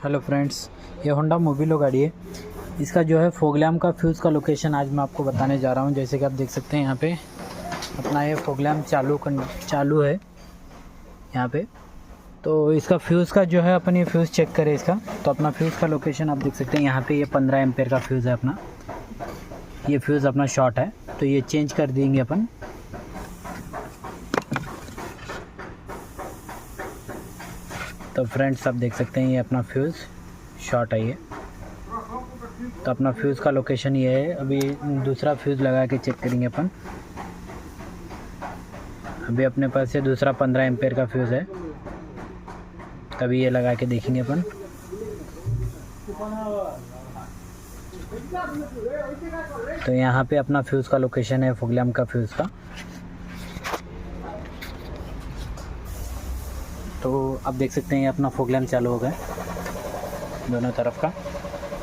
Hello friends, ये Honda Mobilio गाड़ी है। इसका जो है फॉग लैम्प का फ्यूज़ का लोकेशन आज मैं आपको बताने जा रहा हूँ। जैसे कि आप देख सकते हैं यहाँ पे अपना ये फॉग लैम्प चालू है यहाँ पे। तो इसका फ्यूज़ का जो है अपन ये फ्यूज़ चेक करें इसका, तो अपना फ्यूज़ का लोकेशन आप देख सकते हैं यहाँ पे। ये 15 एम्पेयर का फ्यूज़ है अपना। ये फ्यूज़ अपना शॉर्ट है तो ये चेंज कर देंगे अपन। तो फ्रेंड्स आप देख सकते हैं ये अपना फ्यूज़ शॉर्ट है ये। तो अपना फ्यूज़ का लोकेशन ये है। अभी दूसरा फ्यूज़ लगा के चेक करेंगे अपन। अभी अपने पास ये दूसरा 15 एम्पेयर का फ्यूज़ है, तभी ये लगा के देखेंगे अपन। तो यहाँ पे अपना फ्यूज़ का लोकेशन है फॉग लैम्प का फ्यूज़ का। तो आप देख सकते हैं ये अपना फॉग लैम्प चालू हो गया दोनों तरफ का।